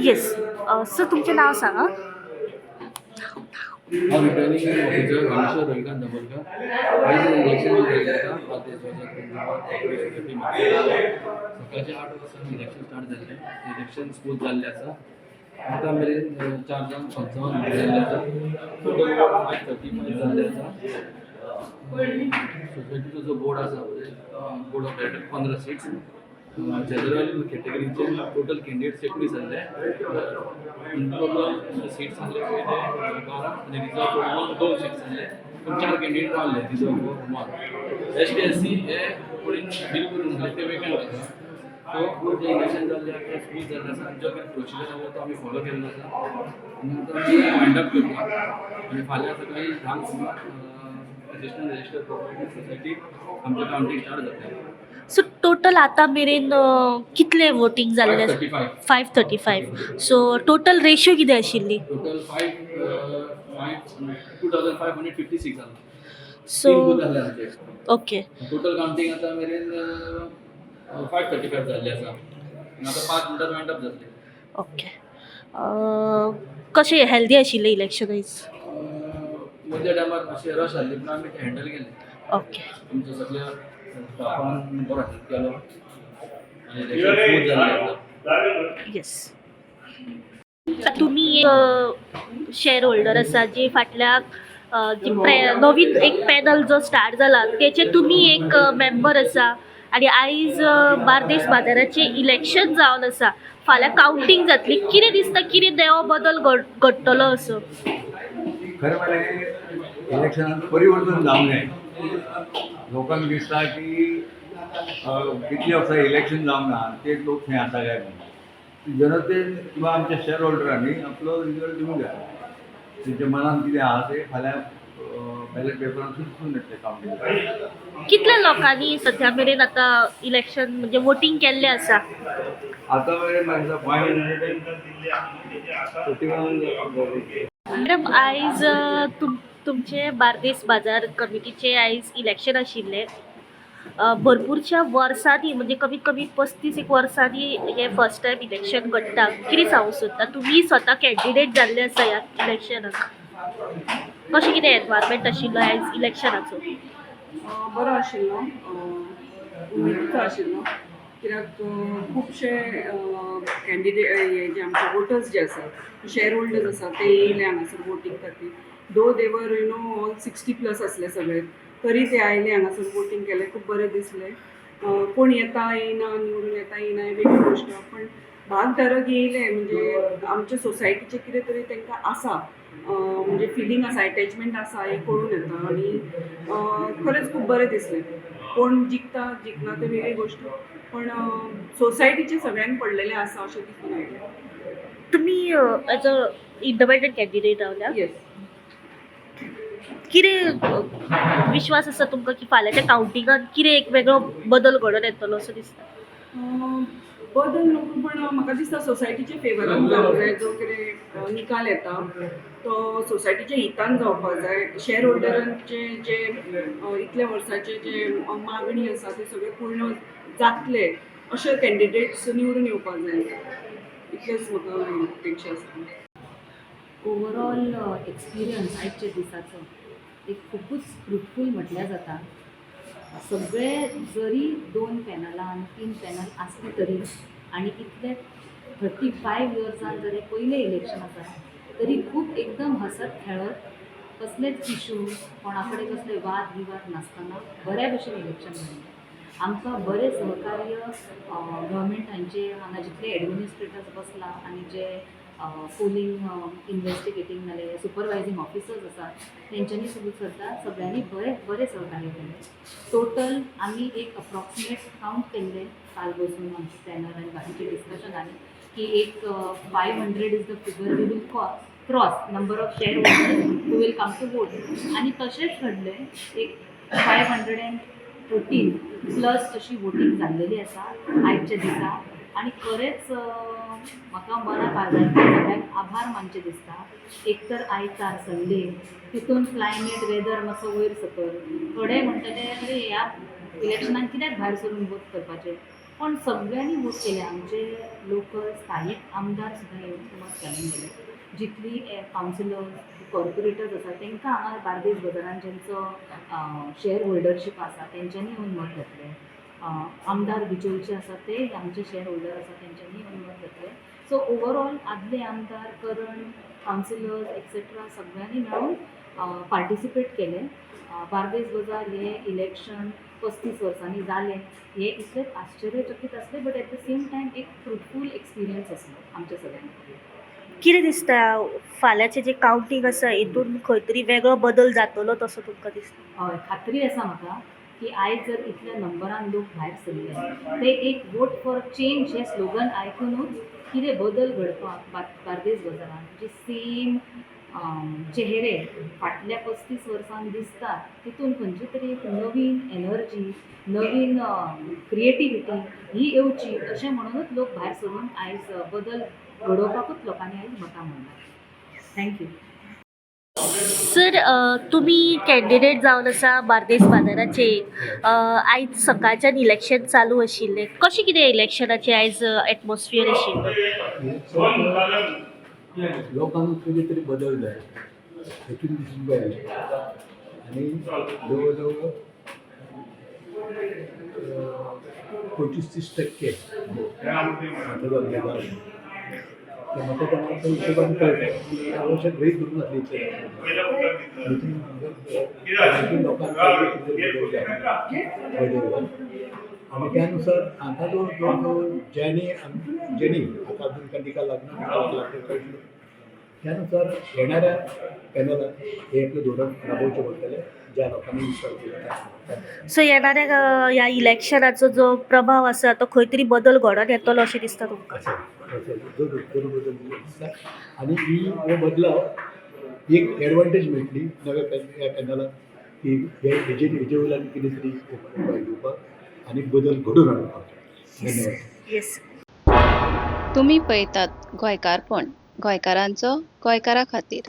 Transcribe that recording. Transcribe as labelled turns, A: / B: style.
A: Yes. Sir तुमचे नाव सांगा.
B: हा रिटर्निंग ऑफिसर रमेश्वर रविकांत दाभोलकर. आयज इलेक्शन जाल्लें आसा 5 दिसांचे सकाळचे 8 वाजता इलेक्शन स्टार्ट जाल्लें. इलेक्शन स्मूथ जाल्लें आसा. आतां मेरेन 455 भोट जाल्ले आसा. टोटल 535 जाल्ले आसा. सोसायटीचो जो बोर्ड आसा board of director 15 seats. General कॅटेगरीचे टोटल कॅन्डिडेट्स 19 जाल्ले. टोटल सीट्स जाल्ले ते 12 आनी रिजर्व फॉर 2 सीट्स जाल्ले. पूण 4 कॅन्डिडेट रावले reserve for 1. S T S C हे कोणीन बिल करून घातले ते वेकंट आसा. सो जे इलेक्शन जाल्ले आसा स्मूथ जाल्लें आसा. जो कितें प्रोसिजर आसा तो आमी फॉलो केल्लो आसा. आनी आतां आमी वायंड अप करता आनी फाल्यां सकाळीं 10 असिस्टंट रजिस्टर प्रॉपर्टी सोसायटी आमचें कावंटींग स्टार्ट जातलें.
A: सो टोटल आता मेरेन कितले वोटींग जाल्ले?
B: 535.
A: 535. सो टोटल रेशियो कितें आशिल्ली?
B: टोटल 2556 जालें.
A: सो
B: 3 बूथ जाल्ले आमचे.
A: ओके.
B: टोटल काउंटिंग आतां मेरेन 535 जाल्ले आसा. आनी आतां 5 मिनटां वायंड अप जातलें.
A: ओके. कशें हेल्दी आशिल्लें इलेक्शन आयज?
B: मदल्या टायमार मातशें रश जाल्ली पूण आमी तें हँडल केलें.
A: ओके.
B: आमच्या सगळ्या स्टाफान बरो हेल्प केलो आनी इलेक्शन स्मूथ जाल्लें आसा.
A: येस. तुमी शेअर होल्डर आसा जे फाटल्या नवीन एक पॅनल जो स्टार्ट जाला तेचे तुमी एक मेंबर आसा आणि आयज बार्देस बाजाराचे इलेक्शन जावन आसा. फाल्यां काउंटींग जातली. कितें दिसता कितें देवो बदल घडटलो असो?
C: खरं म्हणजे इलेक्शनात परिवर्तन जाऊ नये. लोकांक दिसता की कितले वर्सां इलेक्शन जावंक ना ते लोक थंय आसा काय म्हणून. जनतेन किंवा आमच्या शेअर होल्डरांनी आपलो रिजल्ट दिवंक जाय. तेंच्या मनान कितें आहा ते फाल्यां बॅलेट पेपरान दिसून येतलें कावंटींग.
A: कितल्या लोकांनी सध्या मेरेन आता इलेक्शन म्हणजे वोटिंग केल्लें आसा?
C: आतां मेरेन म्हाका 541.
A: मॅडम आयज तुमचे बार्देस बाजार कमिटीचे आयज इलेक्शन आशिल्लें. भरपूरशा वर्सांनी म्हणजे कमीत कमी 35 एक वर्सांनी हे फर्स्ट टायम इलेक्शन घडटा. कितें सांगूंक सोदता? तुमी स्वता कॅन्डिडेट जाल्ले आसा ह्या इलेक्शनाक. कशें कितें एनवायरमेंट आशिल्लो आयज इलेक्शनाचो?
D: बरो आशिल्लो. उमेदीचो आशिल्लो कित्याक खुबशे कॅन्डिडेट हे जे आमचे वोटर्स जे आसात शेअर होल्डर्स आसा ते येयले हांगासर वोटींग खातीर. दो देवर ऑल 60+ असले सगळे तरी ते आयले हांगासर वोटींग केलें. खूब बरें दिसलें. कोण येता येयना निवडून येता येयना ही वेगळी गोश्ट पण भागधारक येयले म्हणजे आमच्या सोसायटीचे कितें तरी तांकां आसा म्हणजे फिलींग आसा एटॅचमेंट आसा हें कळून येता आनी खरेंच खूब बरें दिसलें. कोण जिखता जिखना ते वेगळी गोश्ट पण सोसायटीचे सगळ्यांक पडलेलें आसा अशें दिसून आयलें.
A: तुमी एज अ इंडिपेंडंट कॅन्डिडेट रावल्या.
D: येस.
A: कितें विश्वास आसा तुमकां की फाल्यांच्या काउंटिंगान कितें एक वेगळो बदल घडोवन येतलो असो दिसता?
D: बदल नको पण म्हाका दिसता सोसायटीचे फेवरान जावंक जाय. जो कितें निकाल येता तो सोसायटीच्या हितान जावपाक जाय. शेअर होल्डरांचे जे इतल्या वर्साचे जे मागणी आसा ते सगळे पूर्ण जातले अशे कॅन्डिडेट्स निवडून येवपाक जाय. इतलेंच म्हाका अपेक्षा आसा.
E: ओवरऑल एक्सपिरियन्स आयच्या दिसाचो एक खूबच फ्रुटफूल म्हटल्यार जाता. सगळे जरी 2 पॅनलान 3 पॅनल आसली तरी आनी इतले 35 इयर्सान जरी पयलें इलेक्शन आसा तरी खूब एकदम हसत खेळत कसलेच इशू कोणा कडेन कसले वाद विवाद नासतना बऱ्या भशेन इलेक्शन जालें. आमकां बरें सहकार्य गव्हर्मेंटांचे हांगा जितले एडमिनिस्ट्रेटर्स बसला आनी जे पोलिंग इन्वेस्टिगेटींग नाजाल्यार सुपरवायझींग ऑफिसर्स आसात तेंच्यांनी सुद्दां सगळ्यांनी बरें सहकार्य केलें. टोटल आमी एक अप्रॉक्सिमेट कावंट केल्ले काल बसून आमचे पॅनल आनी बाकीचे डिस्कशन जालें की एक 500 is the figure we will cross number of shareholders who will come to vote. आनी तशेंच घडलें. एक 513 प्लस अशी वोटींग जाल्लेली आसा आयच्या दिसा. आनी खरेंच म्हाका मनाक सगळ्यांक आभार मानचे दिसता. एक तर आयतार संडे तितून क्लायमेट वेदर मातसो वयर सकयल थोडे म्हणटले अरे ह्या इलेक्शनाक कित्याक भायर सरून वोट करपाचें पण सगळ्यांनी वोट केले. आमचे लोकल स्थायीक आमदार सुद्दां येवन मत घालून गेले. जितली कावन्सिलर्स कॉर्पोरेटर्स आसा तांकां हांगा बार्देस बाजारान जेंचो शेअर होल्डरशीप आसा तेंच्यांनी येवन मत घातलें. आमदार बिचोलचे आसा ते आमचे शेअर होल्डर आसा तेंच्यांनी येवन मत घातलें. सो ओवरऑल आदले आमदार करंट कावन्सिलर्स एक्सेट्रा सगळ्यांनी मेळून पार्टिसिपेट केलें. बार्देस बाजार हे इलेक्शन 35 वर्सांनी जालें हे इतलेंच आश्चर्यचकीत आसलें, but at the same time एक फ्रुटफूल एक्सपिरियन्स आसलो आमच्या सगळ्यांक.
A: कितें दिसता फाल्यांचें जें कावंटींग आसा हितून खंय तरी वेगळो बदल जातलो तसो तुमकां दिसता?
E: हय, खात्री आसा म्हाका की आयज जर इतल्या नंबरान लोक भायर सरले ते एक वोट फॉर चेंज हे स्लोगन आयकूनूच कितें बदल घडपाक बार्देस बाजारान जे सेम चेहरे फाटल्या 35 वर्सांक दिसतात तितून खंयची तरी एक नवीन एनर्जी, नवीन क्रिएटिविटी ही येवची अशें म्हणूनच लोक भायर सरून आयज बदल घडोवपाकूच लोकांनी आयज मतां मारल्यात. थँक्यू.
A: सर तुमी कॅन्डिडेट जावन आसा बार्देस बाजाराचे. आयज सकाळच्यान इलेक्शन चालू आशिल्लें. कशें कितें इलेक्शनाचें आयज एटमॉस्फियर आशिल्लो?
F: लोकांक कितें तरी बदल जाय हेतून दिसून पळयलें आनी जवळ जवळ 25-30% मतदान जाता त्या मतदानाच्या हिशोबान कळटा की ह्या वर्षाक गृहीत धरून नासली हितून लोकांक बदल जाय आनी त्या नुसार आतां जो जेणी आतां अजून कणिका लागना त्यानुसार येणाऱ्या पॅनलाक हे आपलं धोरण राबोवचें पडटलें ज्या लोकांनी विश्वास केला.
A: सो येणाऱ्या ह्या इलेक्शनाचो जो प्रभाव आसा तो खंय तरी बदल घडोवन येतलो अशें दिसता तुमकां?
F: जरूर बदल दिसता आनी हो बदलाव एक एडवांटेज मेळटली नव्या ह्या पॅनलाक की हेजे वयल्यान कितें तरी उपाय घेवपाक आनी बदल घडोवन हाडपाक. धन्यवाद.
A: येस.
G: तुम्ही पळयतात गोंयकारपण, गोंयकारांचो गोंयकारा खातीर.